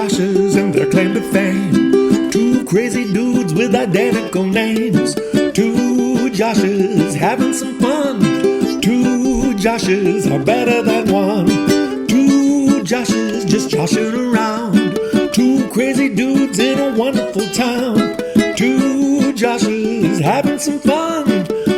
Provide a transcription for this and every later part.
Joshes and their claim to fame. Two crazy dudes with identical names. Two Joshes having some fun. Two Joshes are better than one. Two Joshes just joshing around. Two crazy dudes in a wonderful town. Two Joshes having some fun.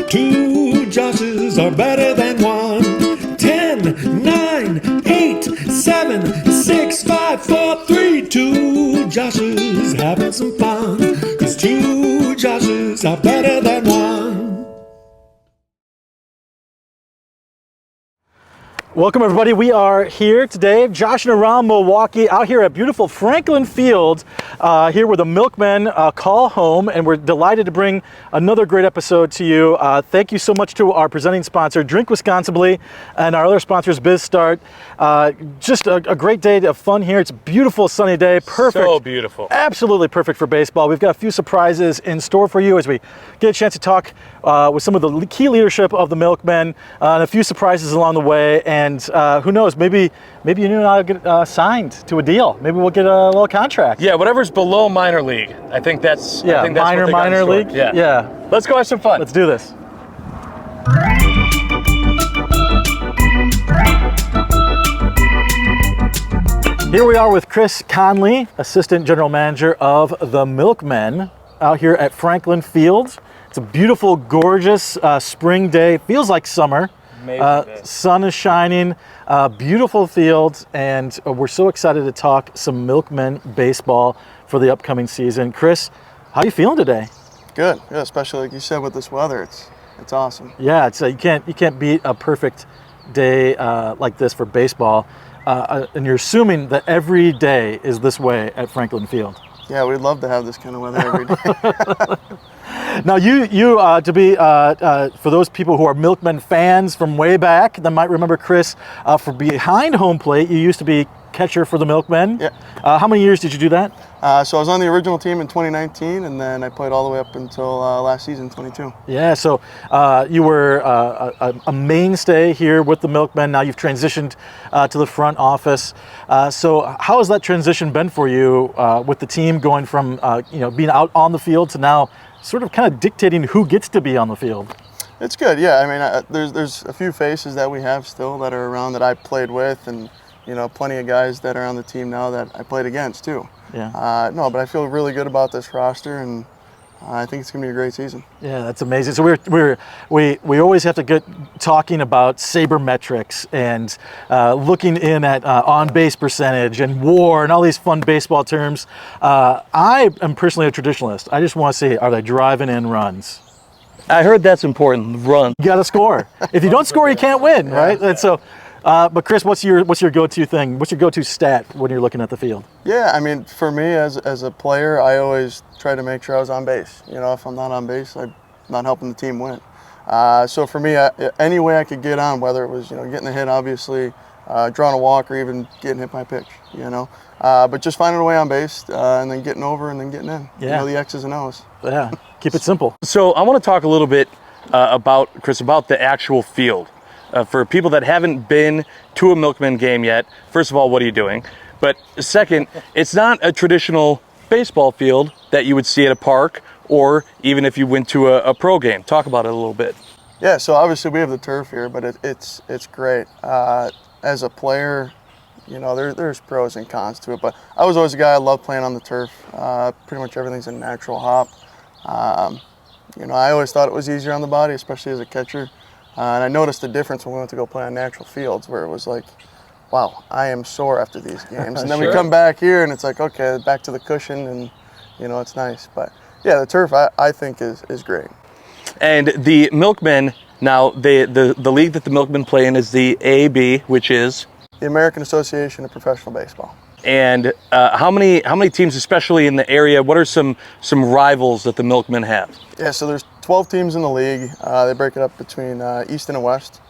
Two Joshes are better than one. 10, 9, 8, 7, 6, 5, 4, 3. Two Joshes having some fun. 'Cause two Joshes are better than one. Welcome everybody, we are here today, joshing around Milwaukee, out here at beautiful Franklin Field, here where the Milkmen call home, and we're delighted to bring another great episode to you. Thank you so much to our presenting sponsor, Drink Wisconsinably, and our other sponsors, BizStart. Just a great day of fun here. It's a beautiful sunny day, perfect. So beautiful. Absolutely perfect for baseball. We've got a few surprises in store for you as we get a chance to talk with some of the key leadership of the Milkmen, and a few surprises along the way. And who knows, maybe you and I will get signed to a deal. Maybe we'll get a little contract. Yeah, whatever's below minor league. I think that's yeah, I think that's minor league. Yeah. Let's go have some fun. Let's do this. Here we are with Chris Conley, Assistant General Manager of the Milkmen, out here at Franklin Field. It's a beautiful, gorgeous spring day. Feels like summer. Sun is shining, beautiful field, and we're so excited to talk some Milkmen baseball for the upcoming season. Chris, how are you feeling today? Good, yeah, especially like you said with this weather, it's awesome. Yeah, it's you can't beat a perfect day like this for baseball, and you're assuming that every day is this way at Franklin Field. Yeah, we'd love to have this kind of weather every day. Now, you to be for those people who are Milkmen fans from way back that might remember Chris, for behind home plate, you used to be catcher for the Milkmen. Yeah. How many years did you do that? So I was on the original team in 2019, and then I played all the way up until last season, 22. Yeah. So you were a mainstay here with the Milkmen. Now you've transitioned to the front office. So how has that transition been for you with the team going from being out on the field to now sort of kind of dictating who gets to be on the field? It's good, yeah. I mean, there's a few faces that we have still that are around that I played with, and plenty of guys that are on the team now that I played against too. Yeah. No, but I feel really good about this roster, and I think it's going to be a great season. Yeah, that's amazing. So we always have to get talking about sabermetrics and looking in at on-base percentage and WAR and all these fun baseball terms. I am personally a traditionalist. I just want to see, are they driving in runs? I heard that's important. Run. You got to score. If you don't score, you can't win, right? And so, but Chris, what's your go-to thing? What's your go-to stat when you're looking at the field? Yeah, I mean, for me as a player, I always try to make sure I was on base. If I'm not on base, I'm not helping the team win. So for me, any way I could get on, whether it was getting a hit, obviously, drawing a walk, or even getting hit by a pitch. But just finding a way on base, and then getting over, and then getting in. Yeah. The X's and O's. Yeah, keep it simple. So I want to talk a little bit about the actual field. For people that haven't been to a Milkmen game yet, first of all, what are you doing? But second, it's not a traditional baseball field that you would see at a park, or even if you went to a pro game. Talk about it a little bit. Yeah, so obviously we have the turf here, but it's great. As a player, there's pros and cons to it, but I was always a guy, I loved playing on the turf. Pretty much everything's a natural hop. I always thought it was easier on the body, especially as a catcher. And I noticed the difference when we went to go play on natural fields, where it was like, wow, I am sore after these games. And then we come back here and it's like, okay, back to the cushion, and it's nice. But yeah, the turf I think is great. And the Milkmen, now the league that the Milkmen play in is the AAB, which is the American Association of Professional Baseball. And how many teams, especially in the area, what are some rivals that the Milkmen have? Yeah, so there's 12 teams in the league. They break it up between East and West.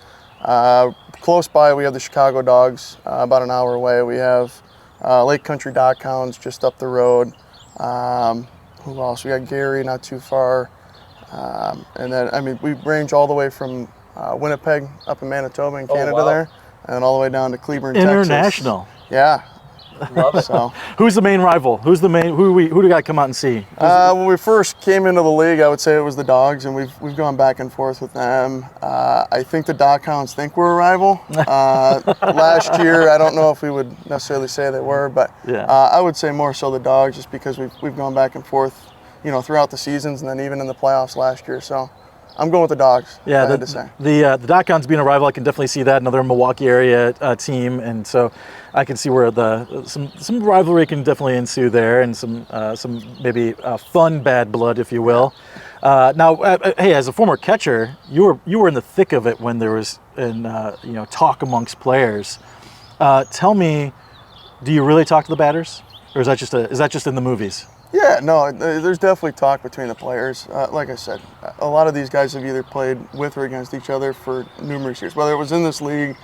Close by, we have the Chicago Dogs, about an hour away. We have Lake Country Dockhounds just up the road. Who else? We got Gary, not too far. And then, we range all the way from Winnipeg up in Manitoba in Canada there, and all the way down to Cleburne, International. Texas. Yeah. Love it. So, Who's the main rival? Who do we got to come out and see? when we first came into the league, I would say it was the Dogs, and we've gone back and forth with them. I think the Doghounds think we're a rival. Last year, I don't know if we would necessarily say they were, but Yeah. I would say more so the Dogs, just because we've gone back and forth, throughout the seasons, and then even in the playoffs last year. So I'm going with the Dogs. Yeah, I had to say. the Doghounds being a rival, I can definitely see that. Another Milwaukee area team, and so I can see where some rivalry can definitely ensue there, and some maybe fun bad blood, if you will. Now, hey, as a former catcher, you were in the thick of it when there was talk amongst players. Tell me, do you really talk to the batters, or is that just in the movies? Yeah, no, there's definitely talk between the players. Like I said, a lot of these guys have either played with or against each other for numerous years. Whether it was in this league,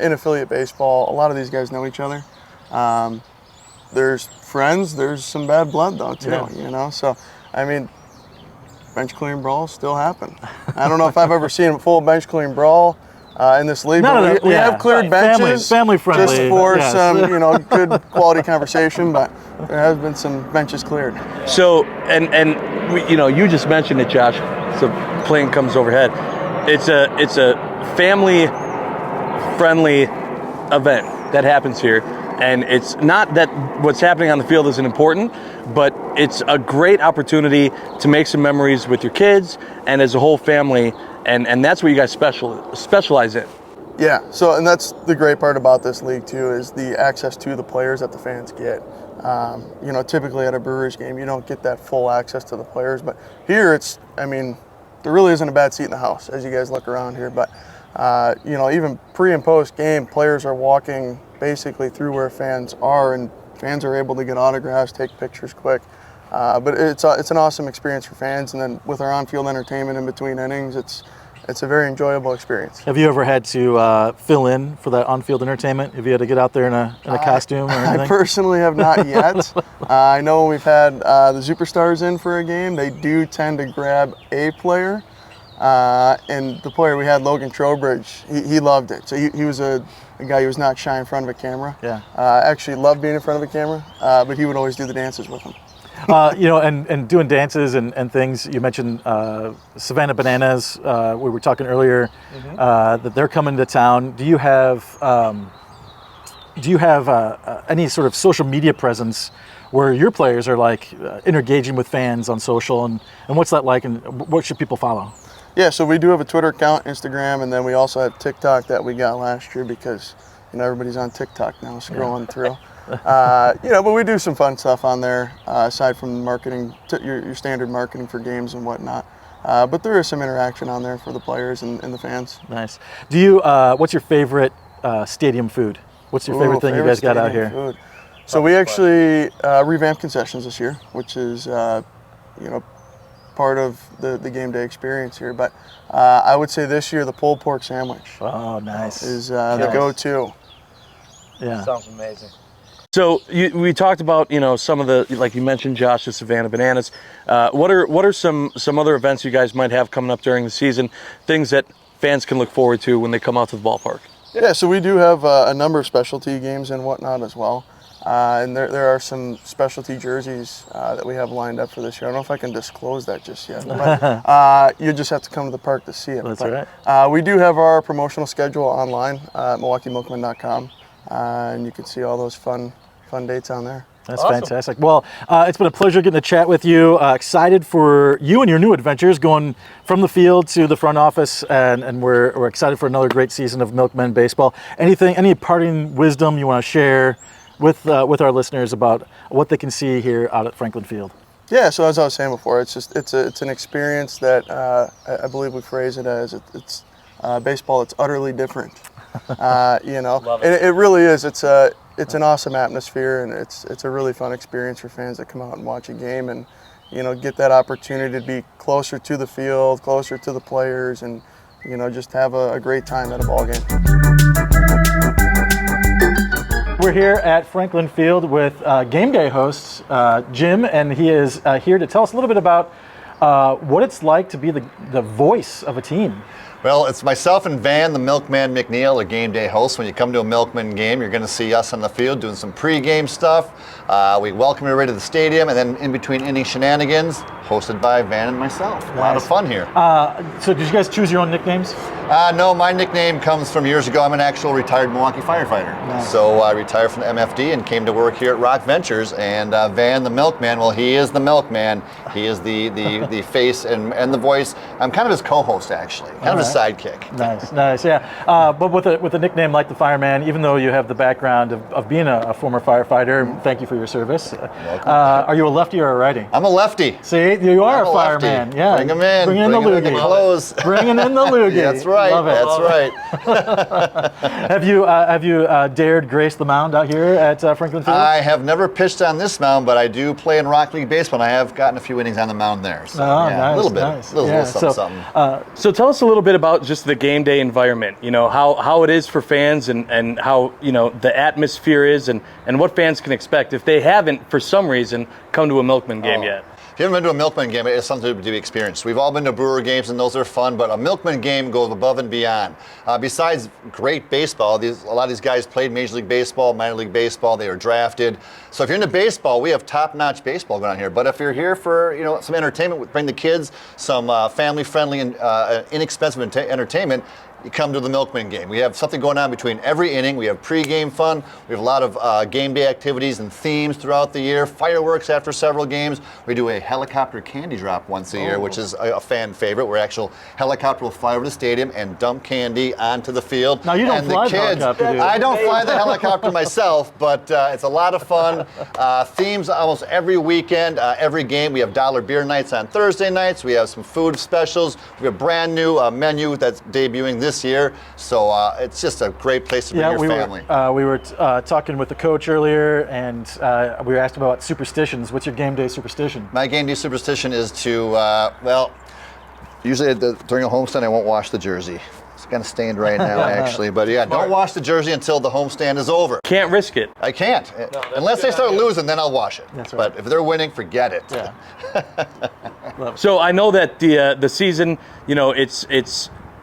in affiliate baseball, a lot of these guys know each other. There's friends, there's some bad blood though too, Yeah. So, I mean, bench clearing brawls still happen. I don't know if I've ever seen a full bench clearing brawl in this league, but we have cleared benches family friendly, just for yes. some, good quality conversation, but there has been some benches cleared. So, and we, you just mentioned it, Josh. So, plane comes overhead. It's a family-friendly event that happens here, and it's not that what's happening on the field isn't important, but it's a great opportunity to make some memories with your kids and as a whole family, and that's what you guys specialize in. Yeah, and that's the great part about this league too, is the access to the players that the fans get. Typically at a Brewers game, you don't get that full access to the players, but here there really isn't a bad seat in the house as you guys look around here. But, even pre and post game, players are walking basically through where fans are, and fans are able to get autographs, take pictures quick. But it's an awesome experience for fans, and then with our on-field entertainment in between innings, it's a very enjoyable experience. Have you ever had to fill in for that on-field entertainment? Have you had to get out there in a costume or anything? I personally have not yet. I know when we've had the Superstars in for a game, they do tend to grab a player. And the player we had, Logan Trowbridge, he loved it. So he was a guy who was not shy in front of a camera. Yeah. Actually loved being in front of a camera, but he would always do the dances with them. And doing dances and things. You mentioned Savannah Bananas. We were talking earlier that they're coming to town. Do you have any sort of social media presence where your players are engaging with fans on social, and what's that like, and what should people follow? Yeah, so we do have a Twitter account, Instagram, and then we also have TikTok that we got last year because everybody's on TikTok now, scrolling through. But we do some fun stuff on there aside from marketing, your standard marketing for games and whatnot. But there is some interaction on there for the players and the fans. Nice. Do you? What's your favorite stadium food? What's your favorite thing you guys got out here? Food. So we actually revamped concessions this year, which is part of the game day experience here. But I would say this year the pulled pork sandwich. Oh, nice. Is the go-to. Yeah. Sounds amazing. So we talked about some of the, like you mentioned, Josh, the Savannah Bananas. What are some other events you guys might have coming up during the season? Things that fans can look forward to when they come out to the ballpark. Yeah, so we do have a number of specialty games and whatnot as well. And there are some specialty jerseys that we have lined up for this year. I don't know if I can disclose that just yet, but you just have to come to the park to see it. That's but, right. We do have our promotional schedule online at MilwaukeeMilkmen.com, and you can see all those fun dates on there. That's awesome. Fantastic. Well, it's been a pleasure getting to chat with you. Excited for you and your new adventures, going from the field to the front office, and we're excited for another great season of Milkmen baseball. Any parting wisdom you want to share with our listeners about what they can see here out at Franklin Field? Yeah, so as I was saying before, it's an experience that I believe we phrase it as it's baseball that's utterly different. Love it. And it really is. It's an awesome atmosphere, and it's a really fun experience for fans that come out and watch a game and get that opportunity to be closer to the field, closer to the players, and just have a great time at a ball game. We're here at Franklin Field with game day host Jim, and he is here to tell us a little bit about what it's like to be the voice of a team. Well, it's myself and Van, the Milkman McNeil, the game day host. When you come to a Milkman game, you're going to see us on the field doing some pre-game stuff. We welcome everybody to the stadium, and then in between inning shenanigans, hosted by Van and myself. A lot of fun here. So did you guys choose your own nicknames? No, my nickname comes from years ago. I'm an actual retired Milwaukee firefighter. Nice. So I retired from the MFD and came to work here at Rock Ventures. And Van, the Milkman, well, he is the Milkman. He is the face and the voice. I'm kind of his co-host, actually, kind of his sidekick. Nice, yeah. But with a nickname like the Fireman, even though you have the background of being a former firefighter, thank you for your service. Are you a lefty or a righty? I'm a lefty. See, you are I'm a fireman. lefty. Yeah. Bring him in. Bring in the loogie. The clothes. Bringing in the loogie. That's right. Love it. That's right. Have you dared grace the mound out here at Franklin Field? I have never pitched on this mound, but I do play in Rock League baseball, and I have gotten a few innings on the mound there. So, nice, a little bit. nice. A little Yeah, something. So tell us a little bit about just the game day environment, how it is for fans and how, the atmosphere is and what fans can expect if they haven't, for some reason, come to a Milkman game yet. If you haven't been to a Milkman game, it's something to be experienced. We've all been to Brewer games, and those are fun, but a Milkman game goes above and beyond. Besides great baseball, a lot of these guys played Major League Baseball, Minor League Baseball, they were drafted. So if you're into baseball, we have top-notch baseball going on here. But if you're here for some entertainment, bring the kids, some family-friendly and inexpensive entertainment, you come to the Milkman game. We have something going on between every inning. We have pre-game fun. We have a lot of game day activities and themes throughout the year. Fireworks after several games. We do a helicopter candy drop once a year, which is a fan favorite, where actual helicopter will fly over the stadium and dump candy onto the field. Now you don't and fly the kids, the helicopter, do you? I don't fly the helicopter myself, but it's a lot of fun. Themes almost every weekend, every game. We have dollar beer nights on Thursday nights. We have some food specials. We have a brand new menu that's debuting this year, so it's just a great place to bring your family. We were talking with the coach earlier, and we were asked about superstitions. What's your game day superstition? My game day superstition is to, usually during a homestand I won't wash the jersey. It's kind of stained right now, actually, but yeah, don't wash the jersey until the homestand is over. Can't risk it. I can't. Unless they start losing, then I'll wash it. That's right. But if they're winning, forget it. Yeah. So I know that the season,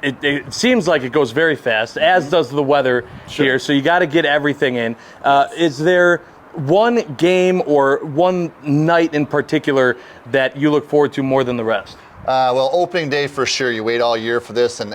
it seems like it goes very fast, as does the weather here. So you got to get everything in. Is there one game or one night in particular that you look forward to more than the rest? Well, opening day for sure. You wait all year for this, and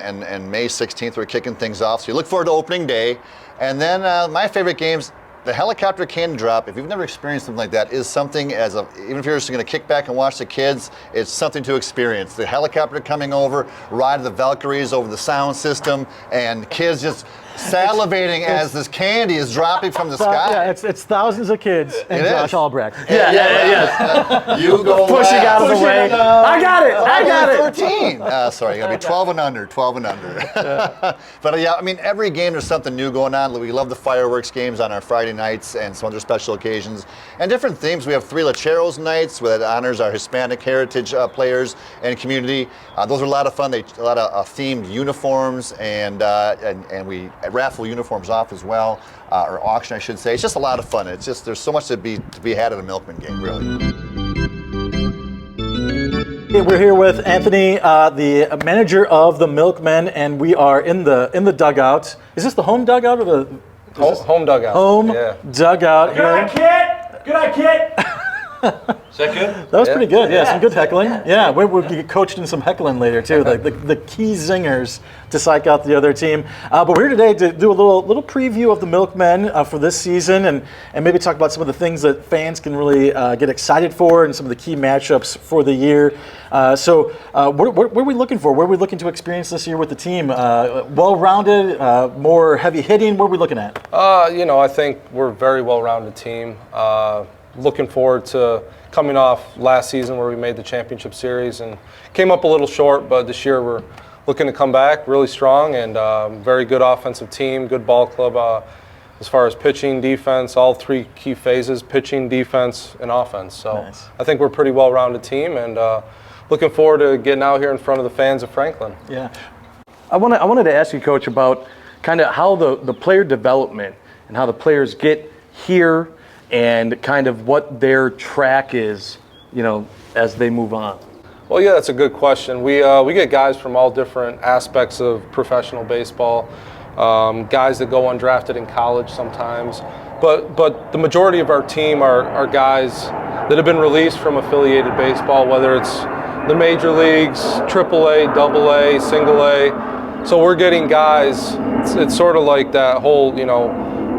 May 16th we're kicking things off. So you look forward to opening day. And then my favorite games, the helicopter candy drop, if you've never experienced something like that, is something even if you're just going to kick back and watch the kids, it's something to experience. The helicopter coming over, ride the Valkyries over the sound system, and kids just salivating as this candy is dropping from the sky. Yeah, it's thousands of kids and It Josh is. Albrecht. Yeah. You go Pushing last. out of the way. I got it. 13. Sorry, you gotta be 12 and under. 12 and under. But yeah, I mean, every game there's something new going on. We love the fireworks games on our Friday nights and some other special occasions, and different themes. We have 3 Lecheros nights that honors our Hispanic heritage players and community. Those are a lot of fun. A lot of themed uniforms, and we raffle uniforms off as well, or auction, I should say. It's just a lot of fun. It's just there's so much to be had at a Milkman game, really. We're here with Anthony, the manager of the Milkmen, and we are in the dugout. Is this the home dugout or the Home dugout. home Yeah. dugout here? Good night, kid. Is that good? That was pretty good. Yeah, some good heckling. Yeah, we'll get coached in some heckling later too. The key zingers to psych out the other team. But we're here today to do a little preview of the Milkmen for this season, and maybe talk about some of the things that fans can really get excited for, and some of the key matchups for the year. So what are we looking for? What are we looking to experience this year with the team? Well-rounded, more heavy hitting. What are we looking at? I think we're a very well-rounded team. Looking forward to coming off last season where we made the championship series and came up a little short, but this year we're looking to come back really strong, and very good offensive team, good ball club as far as pitching, defense, all 3 key phases, pitching, defense, and offense. So Nice. I think we're a pretty well-rounded team, and looking forward to getting out here in front of the fans of Franklin. Yeah. I wanted to ask you, Coach, about kind of how the player development and how the players get here and kind of what their track is, as they move on. Well, yeah, that's a good question. We get guys from all different aspects of professional baseball, guys that go undrafted in college sometimes, but the majority of our team are guys that have been released from affiliated baseball, whether it's the major leagues, AAA, AA, single A. So we're getting guys. It's sort of like that whole, you know,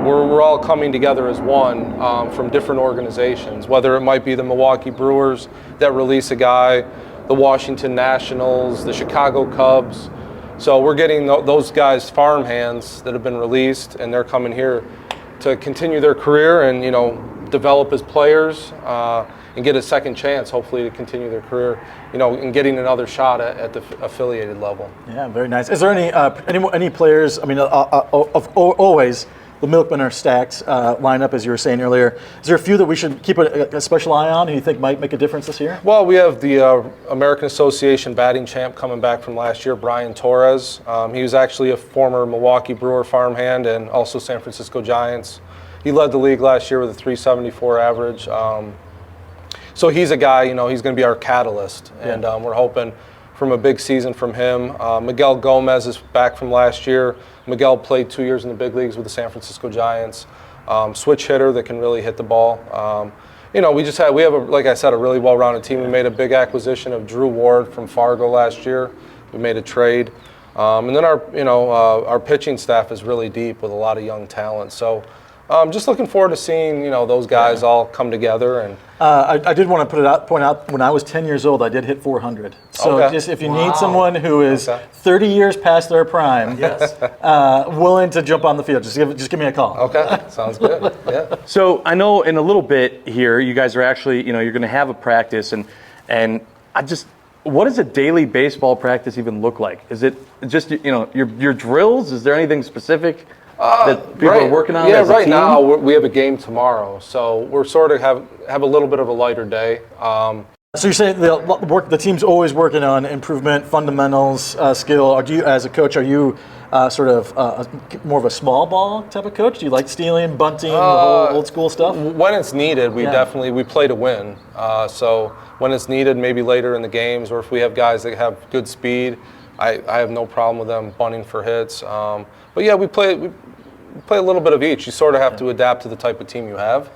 we're all coming together as one from different organizations, whether it might be the Milwaukee Brewers that release a guy, the Washington Nationals, the Chicago Cubs. So we're getting those guys farm hands that have been released, and they're coming here to continue their career and, you know, develop as players and get a second chance, hopefully, to continue their career, you know, and getting another shot at the affiliated level. Yeah, very nice. Is there any players? I mean, always the Milkmen are stacked lineup, as you were saying earlier. Is there a few that we should keep a special eye on who you think might make a difference this year? Well, we have the American Association batting champ coming back from last year, Brian Torres. He was actually a former Milwaukee Brewer farmhand and also San Francisco Giants. He led the league last year with a 374 average. So he's a guy, you know, he's going to be our catalyst, and we're hoping from a big season from him. Miguel Gomez is back from last year. Miguel played 2 years in the big leagues with the San Francisco Giants. Switch hitter that can really hit the ball. You know, we have, like I said, a really well-rounded team. We made a big acquisition of Drew Ward from Fargo last year. We made a trade. And then our pitching staff is really deep with a lot of young talent. So just looking forward to seeing, you know, those guys all come together. And I did want to point out when I was 10 years old, I did hit 400. So just if you need someone who is 30 years past their prime, willing to jump on the field, just give me a call. Okay, sounds good. Yeah. So I know in a little bit here, you guys are actually, you know, you're going to have a practice, and what does a daily baseball practice even look like? Is it just, you know, your drills? Is there anything specific that people are working on? Yeah, as a right team? now we have a game tomorrow, so we're sort of have a little bit of a lighter day. So you're saying the team's always working on improvement, fundamentals, skill. Or do you, as a coach, are you sort of more of a small ball type of coach? Do you like stealing, bunting, the whole old school stuff? When it's needed, we play to win. So when it's needed, maybe later in the games, or if we have guys that have good speed, I have no problem with them bunting for hits. But yeah, we play a little bit of each. You sort of have to adapt to the type of team you have.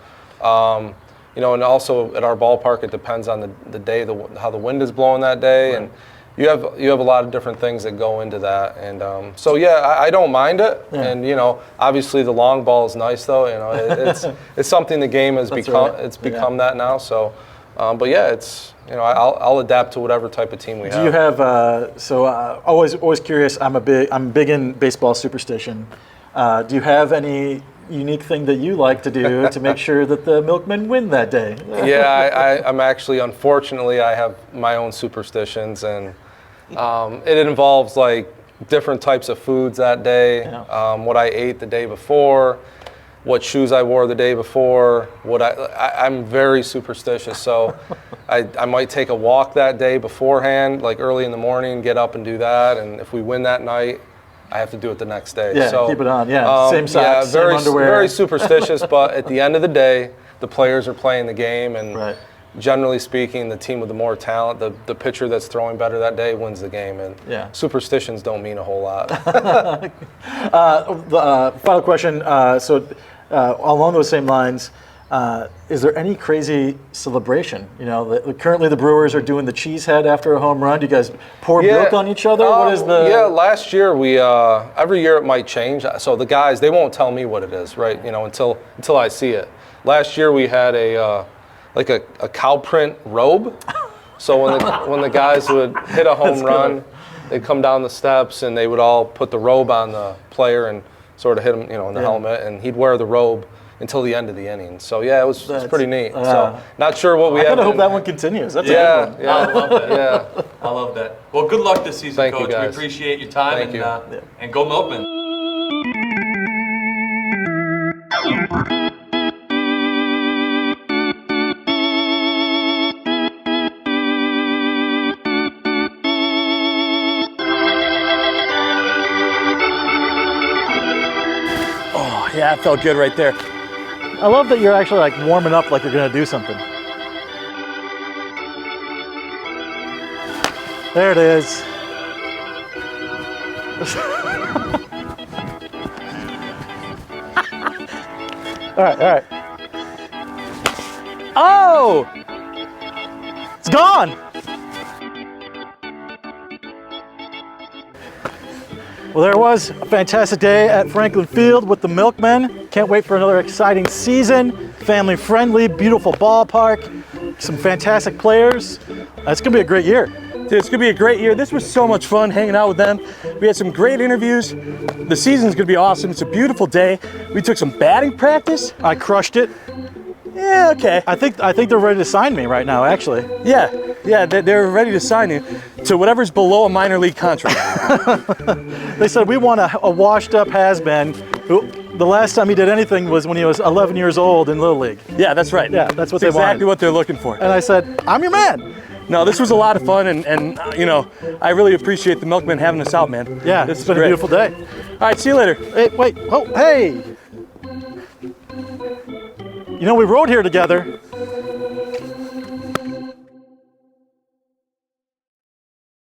You know, and also at our ballpark, it depends on the day, how the wind is blowing that day, and you have a lot of different things that go into that. And so yeah, I don't mind it. Yeah. And you know, obviously the long ball is nice, though. You know, it's something the game has become. Right. It's become that now. So, but yeah, it's, you know, I'll adapt to whatever type of team we have. Do you have always curious? I'm big in baseball superstition. Do you have any unique thing that you like to do to make sure that the Milkmen win that day? Yeah, I'm actually, unfortunately, I have my own superstitions, and it involves like different types of foods that day, what I ate the day before, what shoes I wore the day before. I'm very superstitious, so I might take a walk that day beforehand, like early in the morning, get up and do that, and if we win that night, I have to do it the next day. Yeah, so, keep it on. Yeah, same socks, same underwear. Very superstitious, but at the end of the day, the players are playing the game, and generally speaking, the team with the more talent, the pitcher that's throwing better that day wins the game. And superstitions don't mean a whole lot. The final question. Along those same lines, is there any crazy celebration? You know, currently the Brewers are doing the cheese head after a home run. Do you guys pour milk on each other? What is the? Yeah, last year we every year it might change. So the guys, they won't tell me what it is, right? You know, until I see it. Last year we had a cow print robe. So when the guys would hit a home run, they'd come down the steps and they would all put the robe on the player and sort of hit him, you know, in the helmet, and he'd wear the robe until the end of the inning. So yeah, it was pretty neat. So not sure what we have. I hope that one continues. That's yeah. I love that. Yeah, I love that. Well, good luck this season, Thank Coach. You guys. We appreciate your time. And go Milkmen. Oh yeah, it felt good right there. I love that you're actually like warming up like you're going to do something. There it is. All right. Oh! It's gone. Well, there was a fantastic day at Franklin Field with the Milkmen. Can't wait for another exciting season. Family friendly, beautiful ballpark, some fantastic players. It's gonna be a great year. Dude, it's gonna be a great year. This was so much fun hanging out with them. We had some great interviews. The season's gonna be awesome. It's a beautiful day. We took some batting practice. I crushed it. Yeah, okay. I think they're ready to sign me right now, actually. Yeah, they're ready to sign you to whatever's below a minor league contract. They said we want a washed up has-been who the last time he did anything was when he was 11 years old in Little League. Yeah, that's right. Yeah, that's what It's they wanted. exactly what they're looking for. And I said, I'm your man. No, this was a lot of fun, and you know, I really appreciate the Milkmen having us out, man. Yeah, This it's is been great. a beautiful day. All right, see you later. Hey, wait, oh, hey. You know, we rode here together.